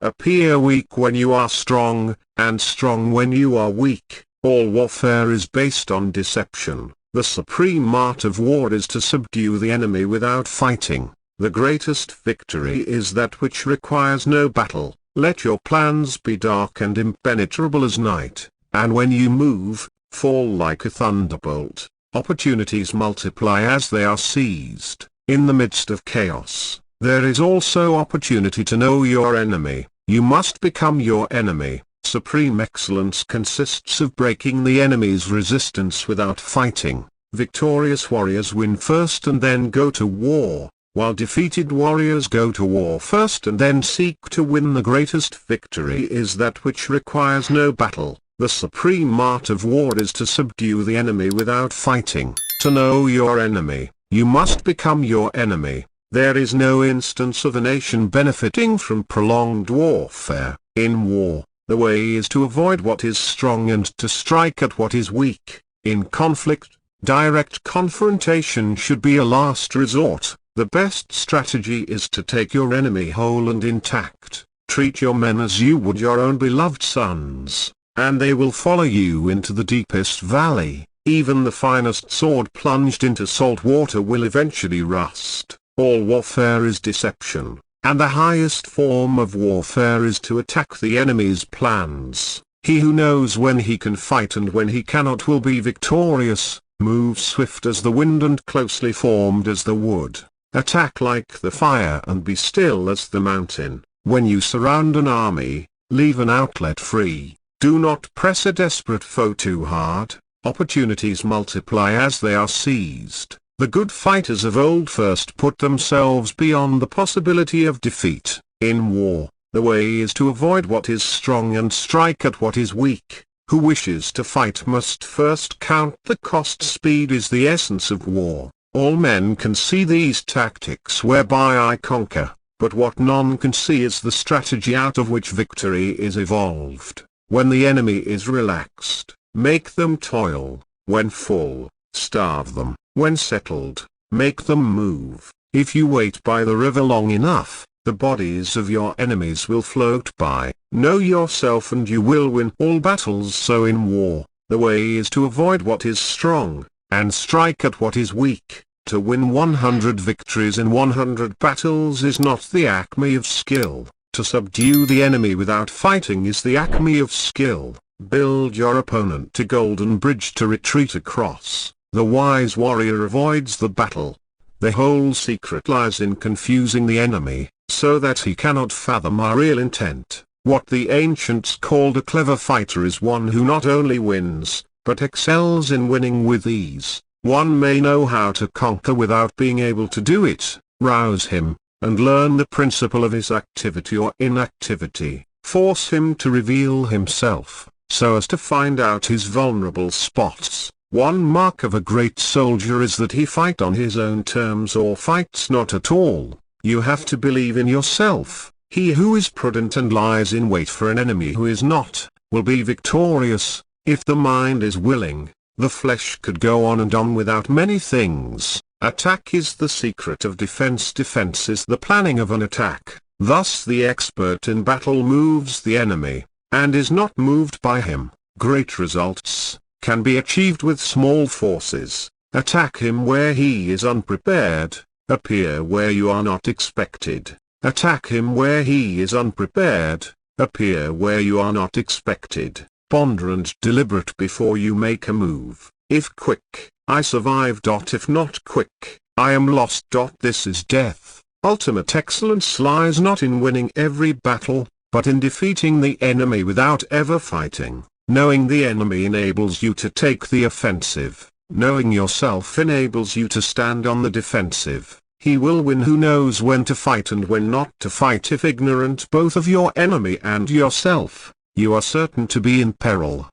Appear weak when you are strong, and strong when you are weak. All warfare is based on deception. The supreme art of war is to subdue the enemy without fighting. The greatest victory is that which requires no battle. Let your plans be dark and impenetrable as night, and when you move, fall like a thunderbolt. Opportunities multiply as they are seized. In the midst of chaos, there is also opportunity to know your enemy. You must become your enemy. Supreme excellence consists of breaking the enemy's resistance without fighting. Victorious warriors win first and then go to war, while defeated warriors go to war first and then seek to win. The greatest victory is that which requires no battle. The supreme art of war is to subdue the enemy without fighting. To know your enemy, you must become your enemy. There is no instance of a nation benefiting from prolonged warfare. In war, the way is to avoid what is strong and to strike at what is weak. In conflict, direct confrontation should be a last resort. The best strategy is to take your enemy whole and intact. Treat your men as you would your own beloved sons, and they will follow you into the deepest valley. Even the finest sword plunged into salt water will eventually rust. All warfare is deception, and the highest form of warfare is to attack the enemy's plans. He who knows when he can fight and when he cannot will be victorious. Move swift as the wind and closely formed as the wood. Attack like the fire and be still as the mountain. When you surround an army, leave an outlet free. Do not press a desperate foe too hard. Opportunities multiply as they are seized. The good fighters of old first put themselves beyond the possibility of defeat. In war, the way is to avoid what is strong and strike at what is weak. Who wishes to fight must first count the cost. Speed is the essence of war. All men can see these tactics whereby I conquer, but what none can see is the strategy out of which victory is evolved. When the enemy is relaxed, make them toil. When full, starve them. When settled, make them move. If you wait by the river long enough, the bodies of your enemies will float by. Know yourself and you will win all battles. So in war, the way is to avoid what is strong, and strike at what is weak. To win 100 victories in 100 battles is not the acme of skill. To subdue the enemy without fighting is the acme of skill. Build your opponent a golden bridge to retreat across. The wise warrior avoids the battle. The whole secret lies in confusing the enemy, so that he cannot fathom our real intent. What the ancients called a clever fighter is one who not only wins, but excels in winning with ease. One may know how to conquer without being able to do it. Rouse him, and learn the principle of his activity or inactivity. Force him to reveal himself, so as to find out his vulnerable spots. One mark of a great soldier is that he fights on his own terms or fights not at all. You have to believe in yourself. He who is prudent and lies in wait for an enemy who is not, will be victorious. If the mind is willing, the flesh could go on and on without many things. Attack is the secret of defense. Defense is the planning of an attack. Thus the expert in battle moves the enemy, and is not moved by him. Great results can be achieved with small forces. Attack him where he is unprepared. Appear where you are not expected. Attack him where he is unprepared. Appear where you are not expected. Ponder and deliberate before you make a move. If quick, I survive. If not quick, I am lost. This is death. Ultimate excellence lies not in winning every battle, but in defeating the enemy without ever fighting. Knowing the enemy enables you to take the offensive. Knowing yourself enables you to stand on the defensive. He will win who knows when to fight and when not to fight. If ignorant both of your enemy and yourself, you are certain to be in peril.